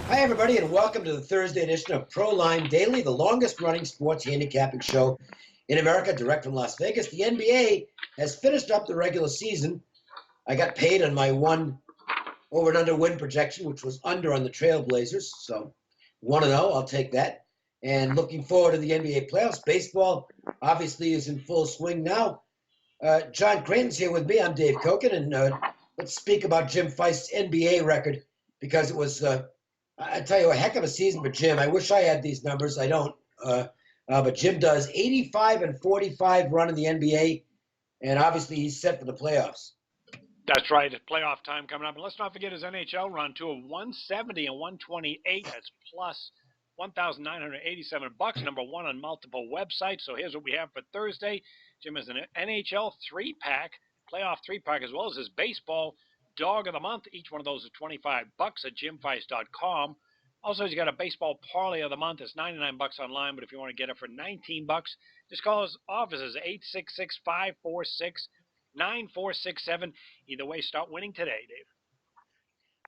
Hi, everybody, and welcome to the Thursday edition of Proline Daily, the longest-running sports handicapping show in America, direct from Las Vegas. The NBA has finished up the regular season. I got paid on my one over and under win projection, which was under on the Trailblazers. So 1-0, I'll take that. And looking forward to the NBA playoffs. Baseball obviously is in full swing now. John Creighton's here with me. I'm Dave Cokin, and let's speak about Jim Feist's NBA record because it was, I tell you, a heck of a season for Jim. I wish I had these numbers. I don't. But Jim does 85-45 run in the NBA, and obviously he's set for the playoffs. That's right. Playoff time coming up. And let's not forget his NHL run, too, of 170 and 128. That's plus $1,987, number one on multiple websites. So here's what we have for Thursday. Jim has an NHL three-pack, playoff three-pack, as well as his baseball dog of the month. Each one of those is $25 at jimfeist.com. Also, he's got a baseball parlay of the month. It's $99 online, but if you want to get it for $19, just call his offices, 866-546-9467. Either way, start winning today, Dave.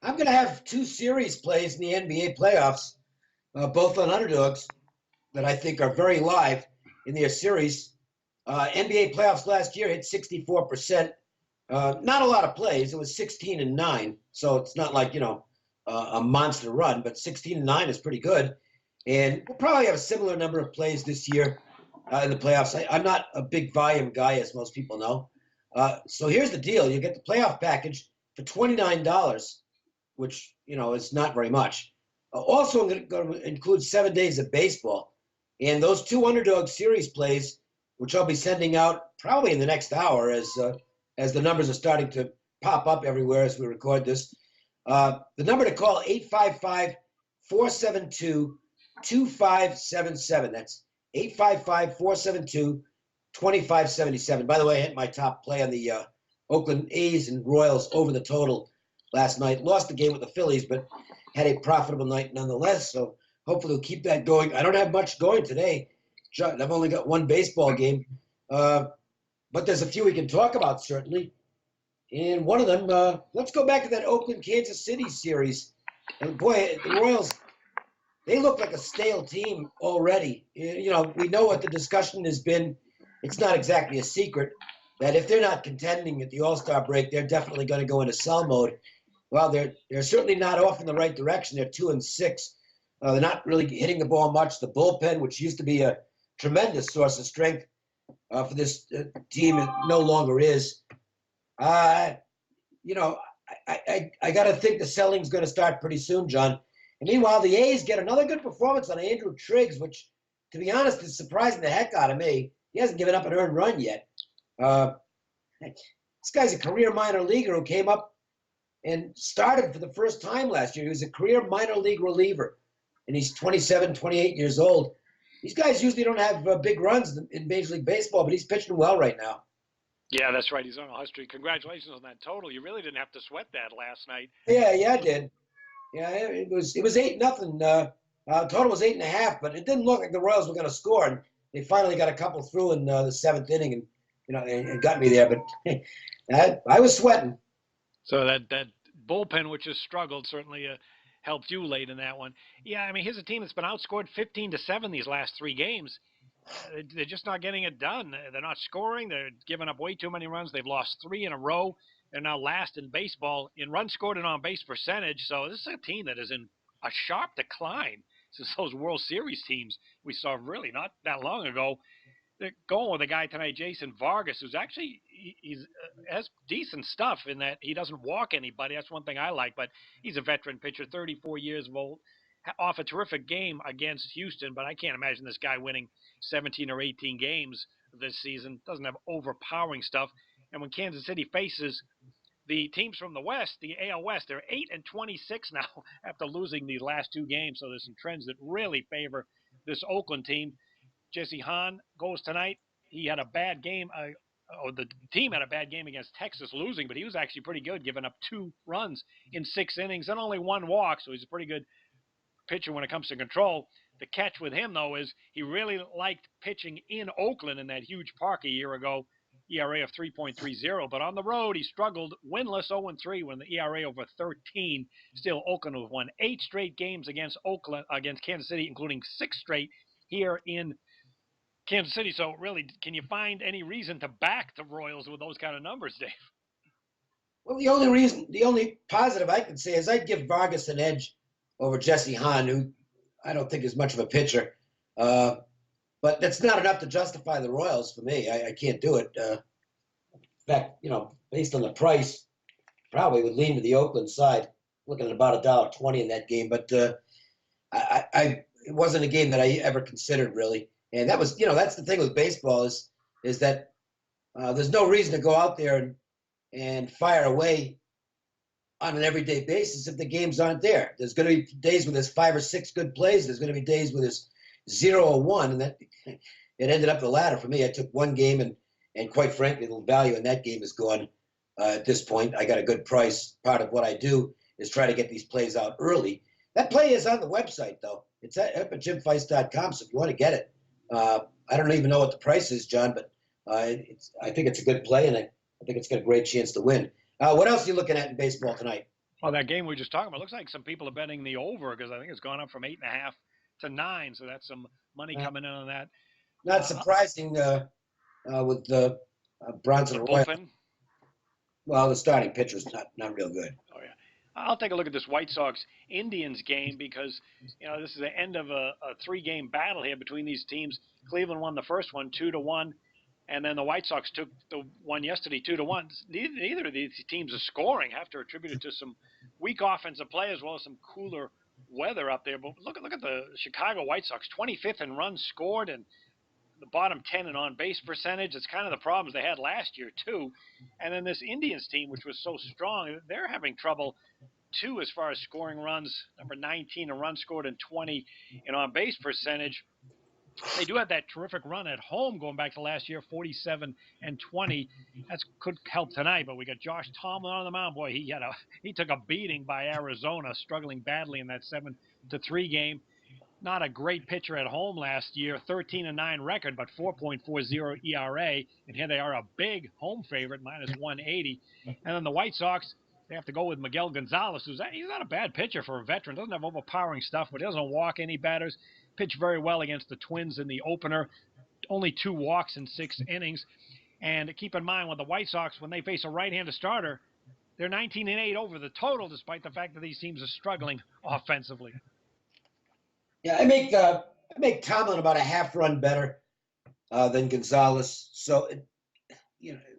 I'm going to have two series plays in the NBA playoffs, both on underdogs that I think are very live in their series. NBA playoffs last year hit 64%. Not a lot of plays. It was 16-9, so it's not like, a monster run, but 16-9 is pretty good. And we'll probably have a similar number of plays this year in the playoffs. I'm not a big volume guy, as most people know. So here's the deal. You get the playoff package for $29, which, is not very much. Also, I'm going to include 7 days of baseball. And those two underdog series plays, which I'll be sending out probably in the next hour as the numbers are starting to pop up everywhere as we record this. The number to call, 855-472-2577. That's 855-472-2577. By the way, I hit my top play on the Oakland A's and Royals over the total last night. Lost the game with the Phillies, but had a profitable night nonetheless. So hopefully we'll keep that going. I don't have much going today. I've only got one baseball game. But there's a few we can talk about, certainly. And one of them, let's go back to that Oakland-Kansas City series. And boy, the Royals, they look like a stale team already. We know what the discussion has been. It's not exactly a secret that if they're not contending at the All-Star break, they're definitely going to go into sell mode. Well, they're certainly not off in the right direction. They're 2-6. They're not really hitting the ball much. The bullpen, which used to be a tremendous source of strength for this team, it no longer is. I got to think the selling's going to start pretty soon, John. And meanwhile, the A's get another good performance on Andrew Triggs, which, to be honest, is surprising the heck out of me. He hasn't given up an earned run yet. This guy's a career minor leaguer who came up and started for the first time last year. He was a career minor league reliever, and he's 27, 28 years old. These guys usually don't have big runs in Major League Baseball, but he's pitching well right now. Yeah, that's right. He's on a hot streak. Congratulations on that total. You really didn't have to sweat that last night. Yeah, I did. Yeah, it was 8-0. Total was 8.5, but it didn't look like the Royals were going to score. And they finally got a couple through in the seventh inning, and and got me there. But I was sweating. So that bullpen, which has struggled, certainly helped you late in that one. Yeah, I mean, here's a team that's been outscored 15-7 these last three games. They're just not getting it done. They're not scoring. They're giving up way too many runs. They've lost 3 in a row. They're now last in baseball in runs scored and on-base percentage. So this is a team that is in a sharp decline since those World Series teams we saw really not that long ago. They're going with a guy tonight, Jason Vargas, who's actually has decent stuff in that he doesn't walk anybody. That's one thing I like, but he's a veteran pitcher, 34 years old, off a terrific game against Houston, but I can't imagine this guy winning 17 or 18 games this season. Doesn't have overpowering stuff. And when Kansas City faces the teams from the West, the AL West, they're 8-26 now after losing these last two games. So there's some trends that really favor this Oakland team. Jesse Hahn goes tonight. He had a bad game, or the team had a bad game against Texas, losing, but he was actually pretty good, giving up 2 runs in 6 innings and only 1 walk. So he's a pretty good pitcher when it comes to control. The catch with him, though, is he really liked pitching in Oakland in that huge park a year ago. ERA of 3.30. But on the road, he struggled, winless 0-3 when the ERA over 13. Still, Oakland have won 8 straight games against Kansas City, including 6 straight here in Kansas City. So, really, can you find any reason to back the Royals with those kind of numbers, Dave? Well, the only positive I can say is I'd give Vargas an edge over Jesse Hahn, who I don't think is much of a pitcher. But that's not enough to justify the Royals for me. I can't do it. In fact, based on the price, probably would lean to the Oakland side, looking at about $1.20 in that game. But it wasn't a game that I ever considered really. And that was, that's the thing with baseball is that there's no reason to go out there and fire away on an everyday basis if the games aren't there. There's going to be days where there's 5 or 6 good plays. There's going to be days where there's 0 or 1, and that it ended up the latter for me. I took one game, and quite frankly, the value in that game is gone at this point. I got a good price. Part of what I do is try to get these plays out early. That play is on the website, though. It's up at jimfeist.com, so if you want to get it. I don't even know what the price is, John, but I think it's a good play, and I think it's got a great chance to win. What else are you looking at in baseball tonight? Well, that game we were just talking about, looks like some people are betting the over because I think it's gone up from 8.5 to 9, so that's some money coming in on that. Not surprising with the Bronson Roy. Well, the starting pitcher's not real good. Oh yeah, I'll take a look at this White Sox Indians game because this is the end of a 3-game battle here between these teams. Cleveland won the first one 2-1. And then the White Sox took the one yesterday 2-1. Neither of these teams are scoring. Have to attribute it to some weak offensive play as well as some cooler weather up there. But look at the Chicago White Sox, 25th in runs scored and the bottom 10 in on-base percentage. It's kind of the problems they had last year too. And then this Indians team, which was so strong, they're having trouble too as far as scoring runs. Number 19 in runs scored and 20 in on-base percentage. They do have that terrific run at home going back to last year, 47-20. That could help tonight, but we got Josh Tomlin on the mound. Boy, he took a beating by Arizona, struggling badly in that 7-3 game. Not a great pitcher at home last year, 13-9 record, but 4.40 ERA, and here they are a big home favorite, -180. And then the White Sox, they have to go with Miguel Gonzalez, he's not a bad pitcher for a veteran. Doesn't have overpowering stuff, but he doesn't walk any batters. Pitched very well against the Twins in the opener. Only 2 walks in 6 innings. And keep in mind, when the White Sox, when they face a right-handed starter, they're 19-8 over the total, despite the fact that these teams are struggling offensively. Yeah, I make Tomlin about a half run better than Gonzalez. So,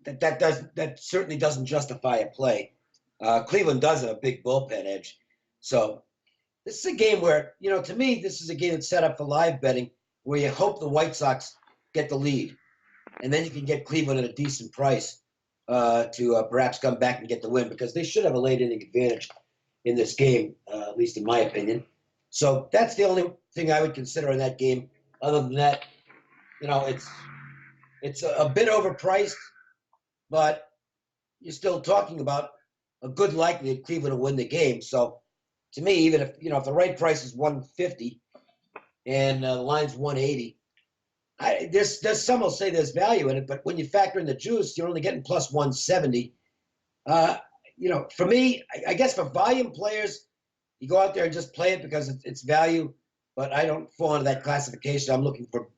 that certainly doesn't justify a play. Cleveland does have a big bullpen edge. So this is a game where, to me, this is a game that's set up for live betting where you hope the White Sox get the lead. And then you can get Cleveland at a decent price to perhaps come back and get the win because they should have a late inning advantage in this game, at least in my opinion. So that's the only thing I would consider in that game. Other than that, it's a bit overpriced, but you're still talking about a good likelihood Cleveland will win the game. So to me, even if the right price is 150 and the line's 180, there's some will say there's value in it, but when you factor in the juice, you're only getting plus 170. For me, I guess for volume players, you go out there and just play it because it's value, but I don't fall into that classification. I'm looking for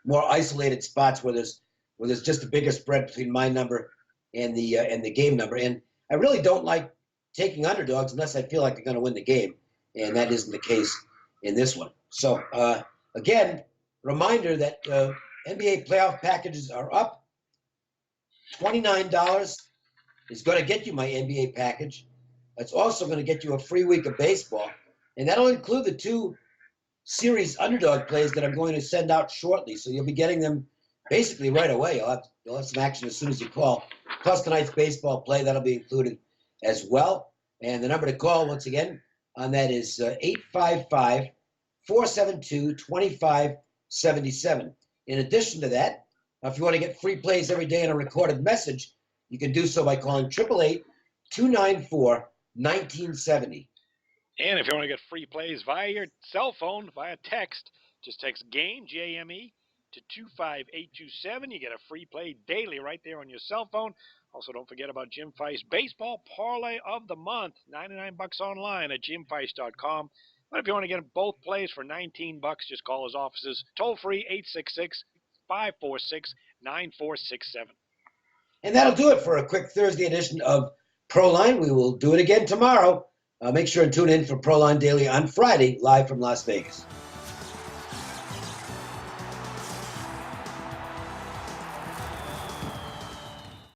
more isolated spots where there's just a bigger spread between my number and the game number. And I really don't like taking underdogs unless I feel like they're going to win the game, and that isn't the case in this one. So, again, reminder that NBA playoff packages are up. $29 is going to get you my NBA package. It's also going to get you a free week of baseball, and that'll include the 2 series underdog plays that I'm going to send out shortly. So you'll be getting them basically right away. You'll have some action as soon as you call. Plus tonight's baseball play, that'll be included as well. And the number to call, once again, on that is 855-472-2577. In addition to that, if you want to get free plays every day in a recorded message, you can do so by calling 888-294-1970. And if you want to get free plays via your cell phone, via text, just text GAME, GAME, to 25827. You get a free play daily right there on your cell phone. Also, don't forget about Jim Feist Baseball Parlay of the Month. $99 online at jimfeist.com. But if you want to get both plays for $19, just call his offices toll free 866-546-9467. And that'll do it for a quick Thursday edition of Proline. We will do it again tomorrow. Make sure and tune in for Proline Daily on Friday, live from Las Vegas.